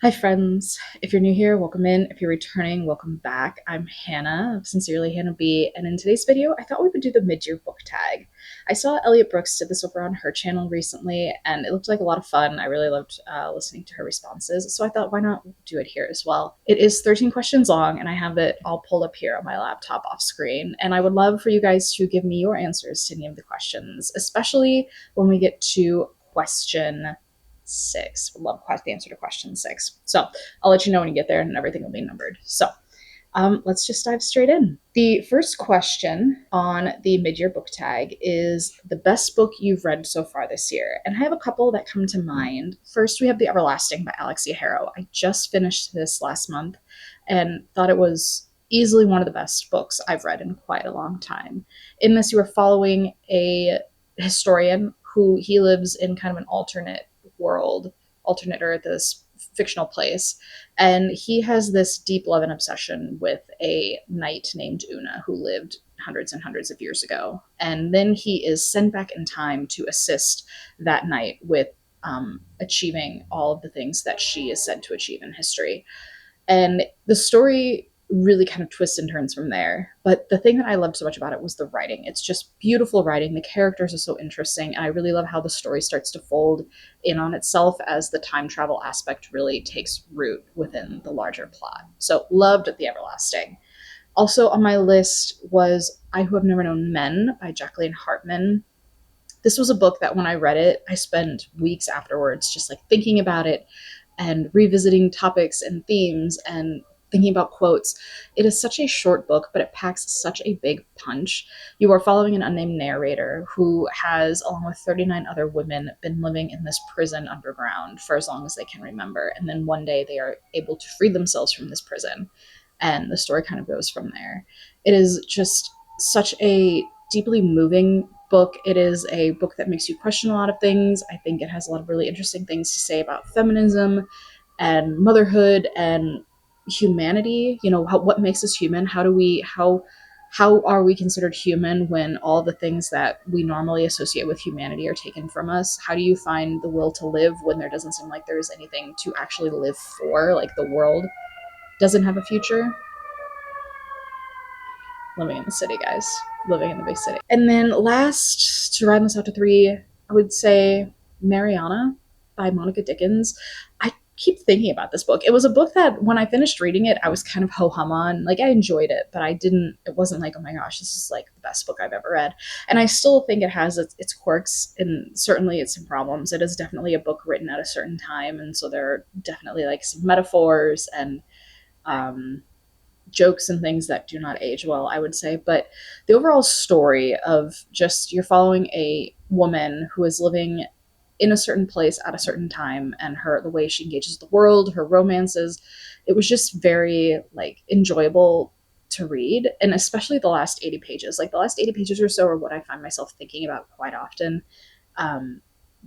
Hi friends, if you're new here, welcome in. If you're returning, welcome back. I'm Hannah, Sincerely Hannah B, and in today's video, I thought we would do the mid-year book tag. I saw Elliot Brooks did this over on her channel recently, and it looked like a lot of fun. I really loved listening to her responses, so I thought why not do it here as well. It is 13 questions long, and I have it all pulled up here on my laptop off screen, and I would love for you guys to give me your answers to any of the questions, especially when we get to question 6. Would love the answer to question 6. So I'll let you know when you get there and everything will be numbered. So let's just dive straight in. The first question on the mid-year book tag is the best book you've read so far this year. And I have a couple that come to mind. First, we have The Everlasting by Alix Harrow. I just finished this last month and thought it was easily one of the best books I've read in quite a long time. In this, you are following a historian who he lives in kind of an alternate world, alternate Earth, this fictional place, and he has this deep love and obsession with a knight named Una who lived hundreds and hundreds of years ago. And then he is sent back in time to assist that knight with achieving all of the things that she is said to achieve in history. And the story really kind of twists and turns from there. But the thing that I loved so much about it was the writing. It's just beautiful writing. The characters are so interesting. And I really love how the story starts to fold in on itself as the time travel aspect really takes root within the larger plot. So loved The Everlasting. Also on my list was I Who Have Never Known Men by Jacqueline Harpman. This was a book that when I read it, I spent weeks afterwards just like thinking about it and revisiting topics and themes and thinking about quotes. It is such a short book, but it packs such a big punch. You are following an unnamed narrator who has, along with 39 other women, been living in this prison underground for as long as they can remember. And then one day they are able to free themselves from this prison. And the story kind of goes from there. It is just such a deeply moving book. It is a book that makes you question a lot of things. I think it has a lot of really interesting things to say about feminism and motherhood and humanity. You know, what makes us human? How are we considered human when all the things that we normally associate with humanity are taken from us? How do you find the will to live when there doesn't seem like there is anything to actually live for? Like the world doesn't have a future. Living in the city, guys. Living in the big city. And then last, to round this out to 3, I would say Mariana by Monica Dickens. I keep thinking about this book. It was a book that when I finished reading it, I was kind of ho-hum on. Like I enjoyed it, but it wasn't like, oh my gosh, this is like the best book I've ever read. And I still think it has its quirks and certainly its some problems. It is definitely a book written at a certain time. And so there are definitely like some metaphors and jokes and things that do not age well, I would say. But the overall story of just you're following a woman who is living in a certain place at a certain time, and the way she engages the world, her romances, it was just very like enjoyable to read. And especially the last 80 pages, like the last 80 pages or so are what I find myself thinking about quite often.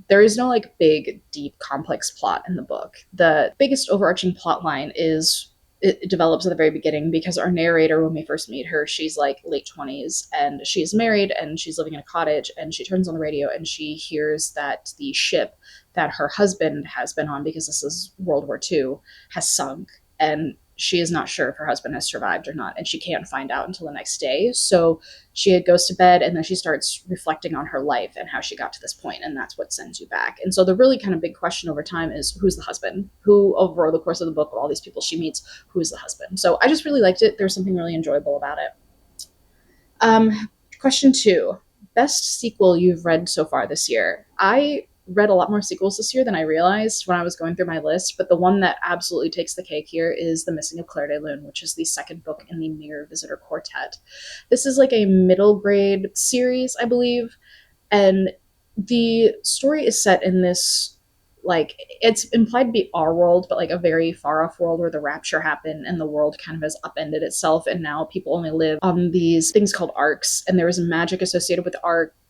There is no like big, deep, complex plot in the book. The biggest overarching plot line is it develops at the very beginning because our narrator, when we first meet her, she's like late 20s and she's married and she's living in a cottage, and she turns on the radio and she hears that the ship that her husband has been on, because this is World War II, has sunk, and she is not sure if her husband has survived or not, and she can't find out until the next day. So she goes to bed and then she starts reflecting on her life and how she got to this point, and that's what sends you back. And so the really kind of big question over time is, who's the husband? Who, over the course of the book, of all these people she meets, who is the husband? So I just really liked it. There's something really enjoyable about it. Question 2, best sequel you've read so far this year. I read a lot more sequels this year than I realized when I was going through my list, but the one that absolutely takes the cake here is The Missing of Clairdelune, which is the second book in the Mirror Visitor Quartet. This is like a middle grade series, I believe, and the story is set in this, like, it's implied to be our world, but like a very far off world where the rapture happened and the world kind of has upended itself, and now people only live on these things called arcs, and there is magic associated with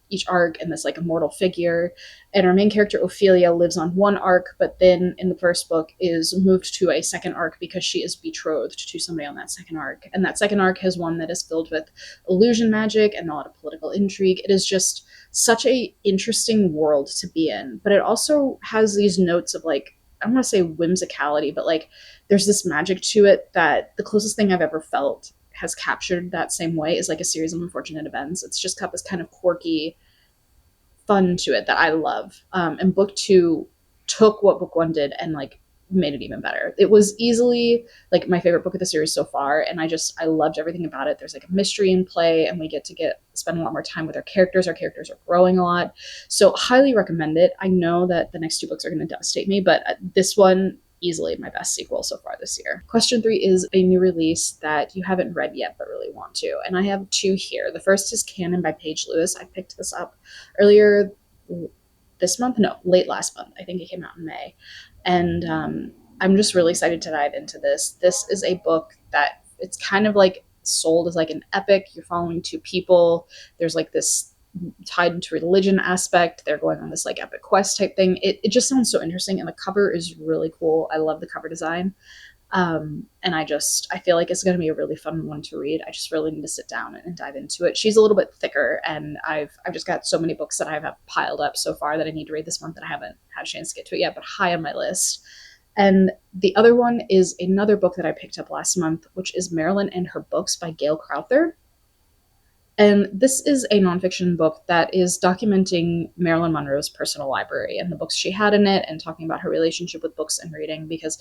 each arc and this like immortal figure. And our main character Ophelia lives on one arc, but then in the first book is moved to a second arc because she is betrothed to somebody on that second arc. And that second arc has one that is filled with illusion magic and a lot of political intrigue. It is just such a interesting world to be in, but it also has these notes of like I don't want to say whimsicality, but like there's this magic to it that the closest thing I've ever felt has captured that same way is like a series of unfortunate events. It's just got this kind of quirky fun to it that I love. And book two took what book one did and like made it even better. It was easily like my favorite book of the series so far, and I loved everything about it. There's like a mystery in play, and we get to spend a lot more time with our characters. Our characters are growing a lot, so highly recommend it. I know that the next two books are going to devastate me, but this one easily my best sequel so far this year. Question 3 is a new release that you haven't read yet but really want to, and I have two here. The first is Canon by Paige Lewis. I picked this up earlier this month, no, late last month. I think it came out in May, and I'm just really excited to dive into this. This is a book that it's kind of like sold as like an epic. You're following two people. There's like this tied into religion aspect. They're going on this like epic quest type thing. It just sounds so interesting, and the cover is really cool. I love the cover design. And I feel like it's going to be a really fun one to read. I just really need to sit down and dive into it. She's a little bit thicker, and I've just got so many books that I have piled up so far that I need to read this month that I haven't had a chance to get to it yet, but high on my list. And the other one is another book that I picked up last month, which is Marilyn and Her Books by Gail Crowther. And this is a nonfiction book that is documenting Marilyn Monroe's personal library and the books she had in it, and talking about her relationship with books and reading, because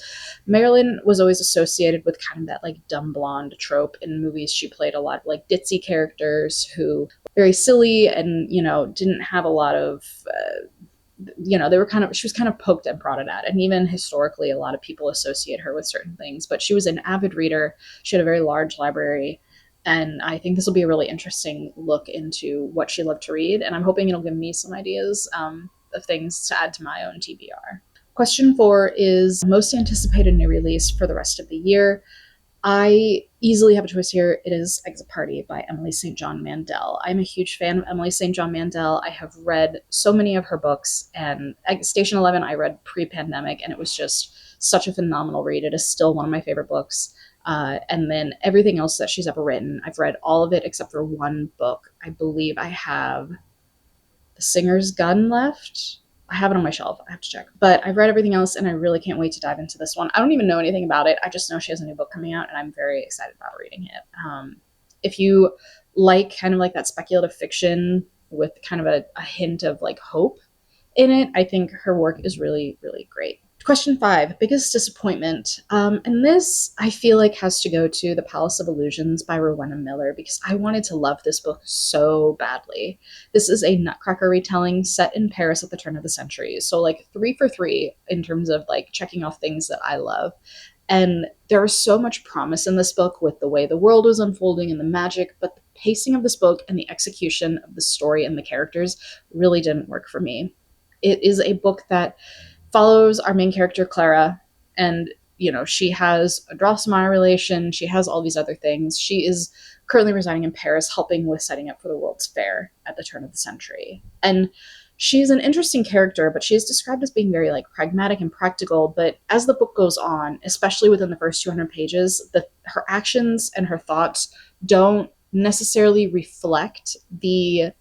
Marilyn was always associated with kind of that like dumb blonde trope in movies. She played a lot of like ditzy characters who were very silly and, didn't have a lot of, she was kind of poked and prodded at. And even historically, a lot of people associate her with certain things, but she was an avid reader. She had a very large library. And I think this will be a really interesting look into what she loved to read. And I'm hoping it'll give me some ideas of things to add to my own TBR. Question 4 is most anticipated new release for the rest of the year. I easily have a choice here. It is Exit Party by Emily St. John Mandel. I'm a huge fan of Emily St. John Mandel. I have read so many of her books, and Station 11 I read pre-pandemic, and it was just such a phenomenal read. It is still one of my favorite books. And then everything else that she's ever written, I've read all of it except for one book. I believe I have The Singer's Gun left. I have it on my shelf. I have to check. But I've read everything else, and I really can't wait to dive into this one. I don't even know anything about it. I just know she has a new book coming out, and I'm very excited about reading it. If you like kind of like that speculative fiction with kind of a hint of like hope in it, I think her work is really, really great. Question 5, biggest disappointment. And this, I feel like, has to go to The Palace of Illusions by Rowenna Miller, because I wanted to love this book so badly. This is a Nutcracker retelling set in Paris at the turn of the century. So like 3 for 3 in terms of like checking off things that I love. And there was so much promise in this book with the way the world was unfolding and the magic, but the pacing of this book and the execution of the story and the characters really didn't work for me. It is a book that follows our main character, Clara, and, she has a Drosselmeyer relation. She has all these other things. She is currently residing in Paris, helping with setting up for the World's Fair at the turn of the century. And she's an interesting character, but she is described as being very, like, pragmatic and practical. But as the book goes on, especially within the first 200 pages, her actions and her thoughts don't necessarily reflect the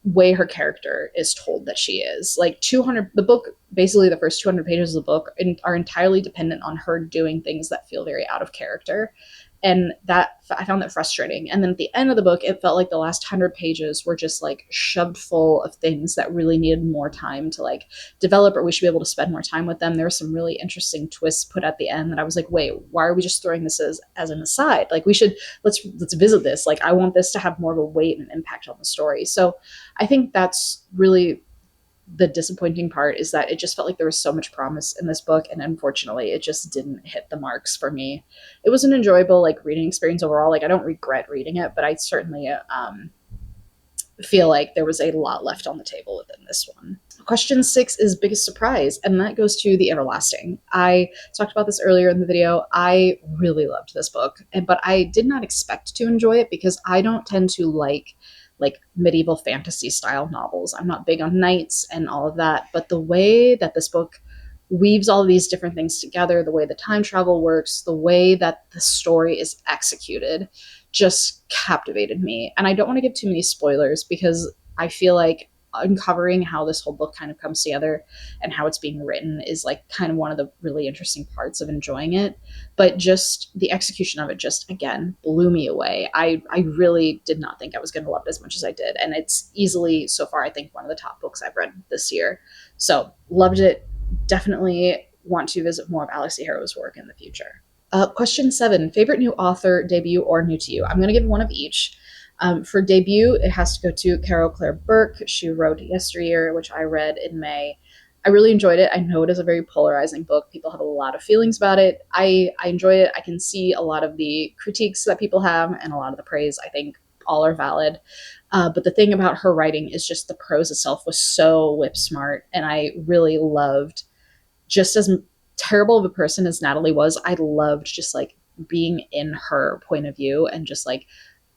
way her character is told that she is. Like the book, basically the first 200 pages of the book are entirely dependent on her doing things that feel very out of character. And that I found that frustrating. And then at the end of the book, it felt like the last 100 pages were just like shoved full of things that really needed more time to like develop, or we should be able to spend more time with them. There were some really interesting twists put at the end that I was like, wait, why are we just throwing this as an aside? Like let's visit this. Like I want this to have more of a weight and impact on the story. So I think that's really the disappointing part, is that it just felt like there was so much promise in this book, and unfortunately it just didn't hit the marks for me. It was an enjoyable like reading experience overall. Like I don't regret reading it, but I certainly feel like there was a lot left on the table within this one. Question 6 is biggest surprise, and that goes to The Everlasting. I talked about this earlier in the video. I really loved this book, but I did not expect to enjoy it because I don't tend to like medieval fantasy style novels. I'm not big on knights and all of that, but the way that this book weaves all of these different things together, the way the time travel works, the way that the story is executed just captivated me. And I don't want to give too many spoilers because I feel like uncovering how this whole book kind of comes together and how it's being written is like kind of one of the really interesting parts of enjoying it. But just the execution of it just again blew me away. I really did not think I was going to love it as much as I did, and it's easily so far I think one of the top books I've read this year. So loved it. Definitely want to visit more of Alix Harrow's work in the future. Question 7, favorite new author, debut, or new to you? I'm going to give one of each. For debut, it has to go to Caro Burke. She wrote Yesteryear, which I read in May. I really enjoyed it. I know it is a very polarizing book. People have a lot of feelings about it. I enjoy it. I can see a lot of the critiques that people have and a lot of the praise. I think all are valid. But the thing about her writing is just the prose itself was so whip smart, and I really loved, just as terrible of a person as Natalie was, I loved just like being in her point of view and just like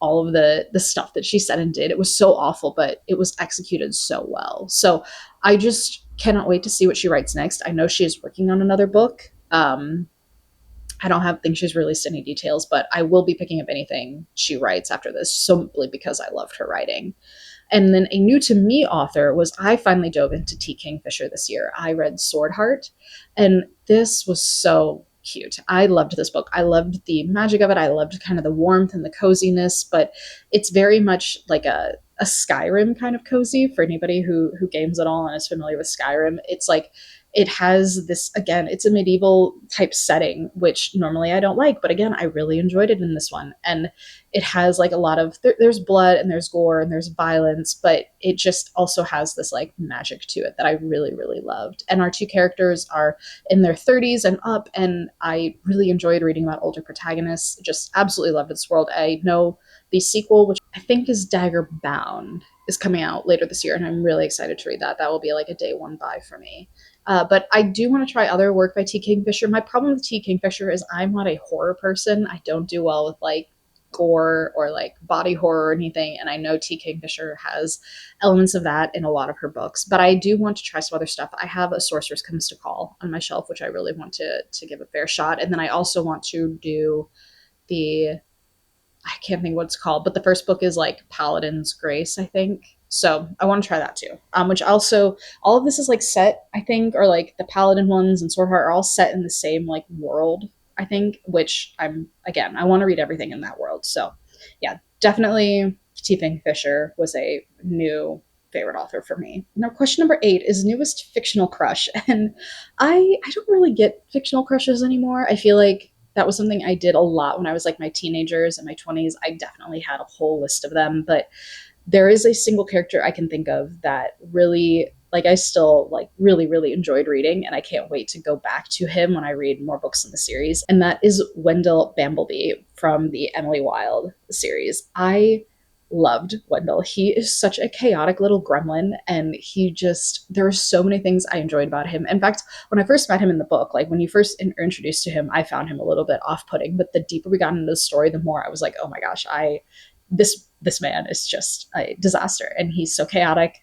all of the stuff that she said and did. It was so awful, but it was executed so well. So I just cannot wait to see what she writes next. I know she is working on another book. I don't think she's released any details, but I will be picking up anything she writes after this simply because I loved her writing. And then a new to me author was, I finally dove into T. Kingfisher this year. I read Swordheart, and this was so cute. I loved this book. I loved the magic of it. I loved kind of the warmth and the coziness, but it's very much like a Skyrim kind of cozy for anybody who games at all and is familiar with Skyrim. It's like, it has this, again, it's a medieval type setting, which normally I don't like, but again, I really enjoyed it in this one. And it has like a lot of, there's blood and there's gore and there's violence, but it just also has this like magic to it that I really, really loved. And our two characters are in their 30s and up, and I really enjoyed reading about older protagonists. Just absolutely loved this world. I know the sequel, which I think is Dagger Bound, is coming out later this year, and I'm really excited to read that. That will be like a day one buy for me. But I do want to try other work by T. Kingfisher. My problem with T. Kingfisher is I'm not a horror person. I don't do well with like gore or like body horror or anything. And I know T. Kingfisher has elements of that in a lot of her books. But I do want to try some other stuff. I have A Sorceress Comes to Call on my shelf, which I really want to give a fair shot. And then I also want to do I can't think what it's called, but the first book is like Paladin's Grace, I think. So I want to try that too. Which also, all of this is like set, I think, or like the Paladin ones and Swordheart are all set in the same like world, I think, which I want to read everything in that world. So yeah, definitely T. Kingfisher was a new favorite author for me. Now, question number 8 is newest fictional crush. And I don't really get fictional crushes anymore. I feel like that was something I did a lot when I was like my teenagers and my 20s. I definitely had a whole list of them, but there is a single character I can think of that really, like, I still like really, really enjoyed reading, and I can't wait to go back to him when I read more books in the series. And that is Wendell Bambleby from the Emily Wilde series. I loved Wendell. He is such a chaotic little gremlin, and there are so many things I enjoyed about him. In fact, when I first met him in the book, like when you first are introduced to him, I found him a little bit off-putting, but the deeper we got into the story, the more I was like, oh my gosh, this man is just a disaster, and he's so chaotic,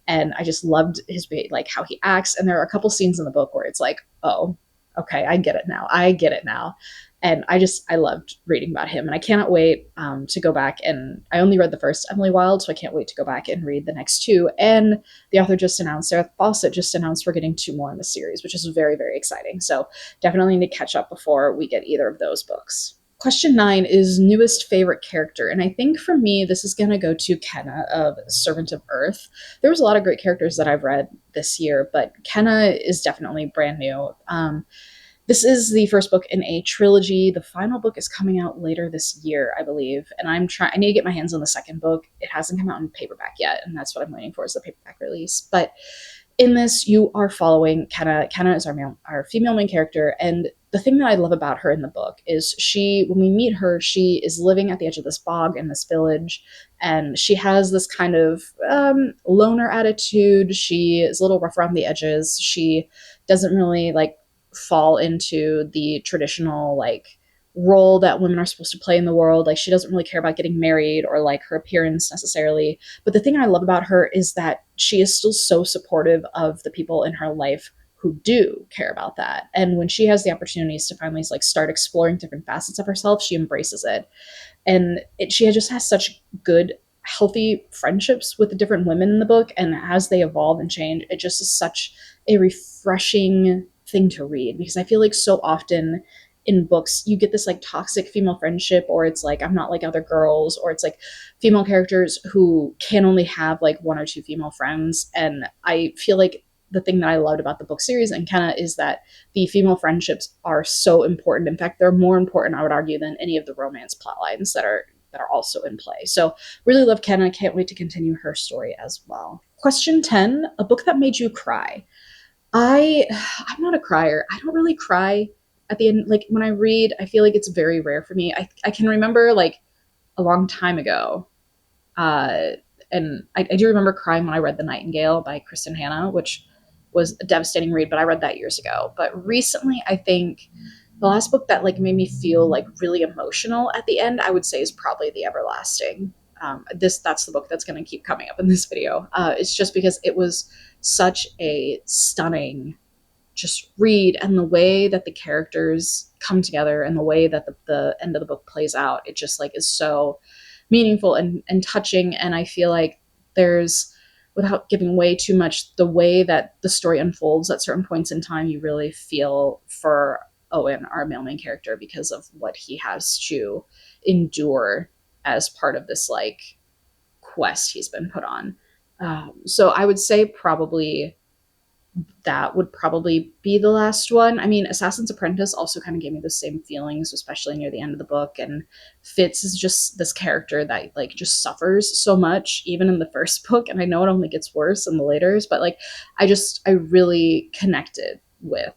and I just loved his like how he acts. And there are a couple scenes in the book where it's like, oh, okay, I get it now. And I loved reading about him, and I cannot wait to go back. And I only read the first Emily Wilde, so I can't wait to go back and read the next two. And the author just announced, Sarah Fawcett just announced, we're getting 2 more in the series, which is very, very exciting. So definitely need to catch up before we get either of those books. Question 9 is newest favorite character. And I think for me, this is going to go to Kenna of Servant of Earth. There was a lot of great characters that I've read this year, but Kenna is definitely brand new. This is the first book in a trilogy. The final book is coming out later this year, I believe. And I need to get my hands on the second book. It hasn't come out in paperback yet, and that's what I'm waiting for, is the paperback release. But in this, you are following Kenna. Kenna is our female main character, and the thing that I love about her in the book is when we meet her, she is living at the edge of this bog in this village, and she has this kind of loner attitude. She is a little rough around the edges. She doesn't really like fall into the traditional like role that women are supposed to play in the world. Like, she doesn't really care about getting married or like her appearance necessarily. But the thing I love about her is that she is still so supportive of the people in her life who do care about that. And when she has the opportunities to finally like start exploring different facets of herself, she embraces it. And she just has such good, healthy friendships with the different women in the book, and as they evolve and change, it just is such a refreshing thing to read, because I feel like so often in books you get this like toxic female friendship, or it's like I'm not like other girls, or it's like female characters who can only have like one or two female friends. And I feel like the thing that I loved about the book series and Kenna is that the female friendships are so important. In fact, they're more important, I would argue, than any of the romance plot lines that are also in play. So really love Kenna. Can't wait to continue her story as well. Question 10, a book that made you cry. I'm not a crier. I don't really cry at the end. Like when I read, I feel like it's very rare for me. I can remember like a long time ago, uh, and I do remember crying when I read The Nightingale by Kristen Hanna, which was a devastating read, but I read that years ago. But recently, I think the last book that like made me feel like really emotional at the end, I would say, is probably The Everlasting. That's the book that's going to keep coming up in this video. It's just because it was such a stunning just read, and the way that the characters come together and the way that the end of the book plays out, it just like is so meaningful and touching. And I feel like there's, without giving away too much, the way that the story unfolds at certain points in time, you really feel for Owen, our male main character, because of what he has to endure as part of this like quest he's been put on. So I would say probably that would probably be the last one. I mean, Assassin's Apprentice also kind of gave me the same feelings, especially near the end of the book. And Fitz is just this character that like just suffers so much, even in the first book. And I know it only gets worse in the laters, but like I really connected with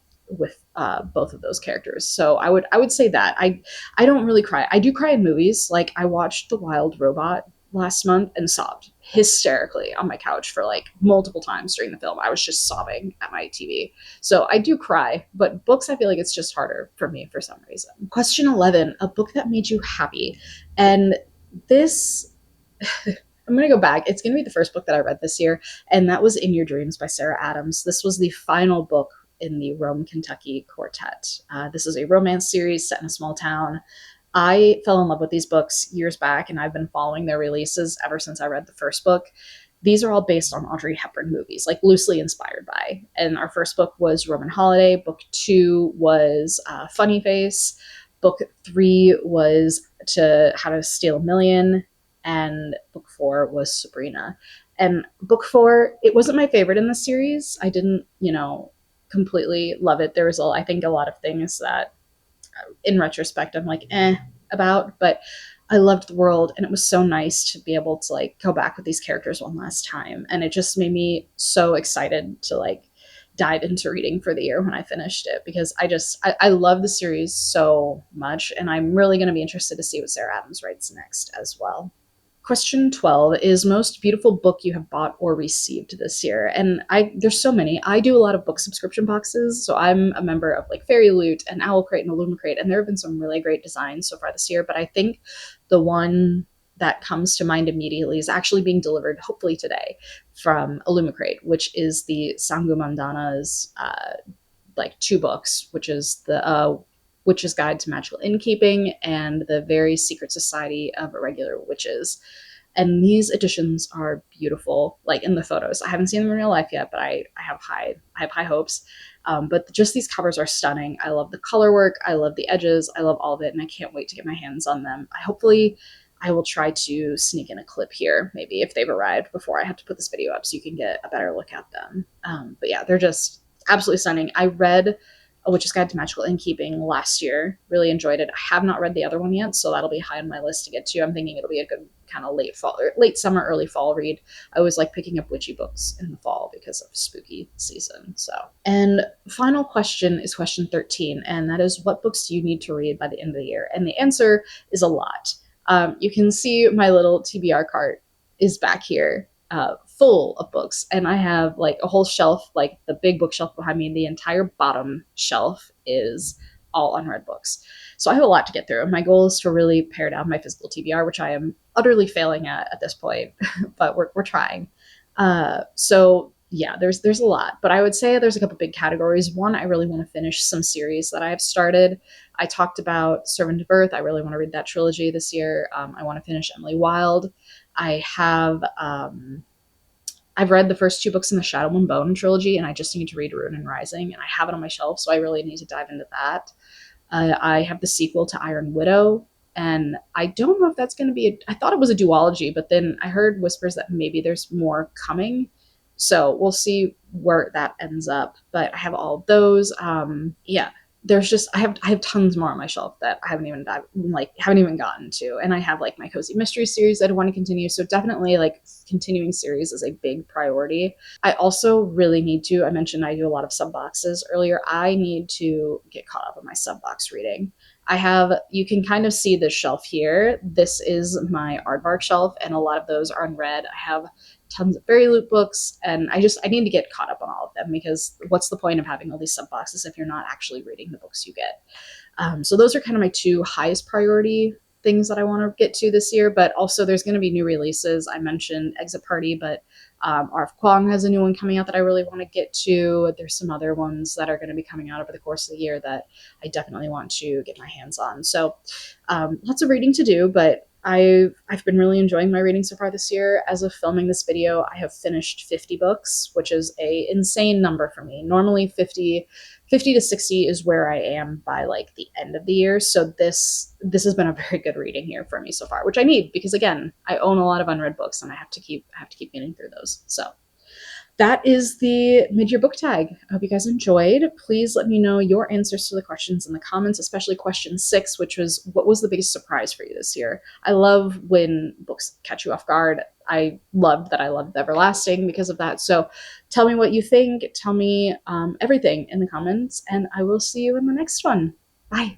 both of those characters. So I would say that I don't really cry. I do cry in movies. Like I watched The Wilde Robot last month and sobbed hysterically on my couch for like multiple times during the film. I was just sobbing at my TV. So I do cry, but books, I feel like it's just harder for me for some reason. Question 11, a book that made you happy. And this, I'm going to go back. It's going to be the first book that I read this year, and that was In Your Dreams by Sarah Adams. This was the final book in the Rome, Kentucky quartet. This is a romance series set in a small town. I fell in love with these books years back, and I've been following their releases ever since I read the first book. These are all based on Audrey Hepburn movies, like loosely inspired by. And our first book was Roman Holiday. Book 2 was Funny Face. Book 3 was How to Steal a Million. And book 4 was Sabrina. And book 4, it wasn't my favorite in the series. I didn't, completely love it. There was, I think, a lot of things that in retrospect I'm like about, but I loved the world, and it was so nice to be able to like go back with these characters one last time. And it just made me so excited to like dive into reading for the year when I finished it, because I love the series so much, and I'm really going to be interested to see what Sarah Adams writes next as well. Question 12 is most beautiful book you have bought or received this year. And there's so many. I do a lot of book subscription boxes. So I'm a member of like Fairy Loot and Owl Crate and Illumicrate. And there have been some really great designs so far this year. But I think the one that comes to mind immediately is actually being delivered hopefully today from Illumicrate, which is the Sangu Mandana's like 2 books, which is the Witch's Guide to Magical Innkeeping and the Very Secret Society of Irregular Witches. And these editions are beautiful, like in the photos. I haven't seen them in real life yet, but I have high hopes. But just these covers are stunning. I love the color work. I love the edges. I love all of it, and I can't wait to get my hands on them. I will try to sneak in a clip here, maybe if they've arrived before I have to put this video up so you can get a better look at them. But yeah, they're just absolutely stunning. I read A Witch's Guide to Magical Innkeeping last year. Really enjoyed it. I have not read the other one yet, so that'll be high on my list to get to. I'm thinking it'll be a good kind of late summer, early fall read. I always like picking up witchy books in the fall because of spooky season. And final question is question 13, and that is, what books do you need to read by the end of the year? And the answer is a lot. You can see my little TBR cart is back here. Full of books, and I have like a whole shelf, like the big bookshelf behind me. The entire bottom shelf is all unread books, so I have a lot to get through. My goal is to really pare down my physical TBR, which I am utterly failing at this point, but we're trying. So yeah, there's a lot, but I would say there's a couple big categories. One, I really want to finish some series that I've started. I talked about Servant of Earth. I really want to read that trilogy this year. I want to finish Emily Wilde. I have I've read the first two books in the Shadow and Bone trilogy, and I just need to read Rune and Rising, and I have it on my shelf, so I really need to dive into that. I have the sequel to Iron Widow, and I don't know if that's going to be I thought it was a duology, but then I heard whispers that maybe there's more coming. So we'll see where that ends up. But I have all of those. Yeah, there's just I have tons more on my shelf that I haven't even gotten to, and I have like my cozy mystery series that I want to continue. So definitely like continuing series is a big priority. I also really need to, I mentioned I do a lot of sub boxes earlier. I need to get caught up on my sub box reading. I have, you can kind of see this shelf here. This is my aardvark shelf, and a lot of those are unread. I have tons of fairy loot books, and I need to get caught up on all of them, because what's the point of having all these sub boxes if you're not actually reading the books you get? So those are kind of my two highest priority things that I want to get to this year. But also there's going to be new releases. I mentioned Exit Party, but R.F. Kuang has a new one coming out that I really want to get to. There's some other ones that are going to be coming out over the course of the year that I definitely want to get my hands on. So lots of reading to do, but I've been really enjoying my reading so far this year. As of filming this video, I have finished 50 books, which is a insane number for me. Normally 50 to 60 is where I am by like the end of the year. So this has been a very good reading year for me so far, which I need, because again, I own a lot of unread books and I have to keep getting through those. So that is the mid-year book tag. I hope you guys enjoyed. Please let me know your answers to the questions in the comments, especially question 6, which was, what was the biggest surprise for you this year? I love when books catch you off guard. I loved Everlasting because of that. So tell me what you think. Tell me everything in the comments, and I will see you in the next one. Bye.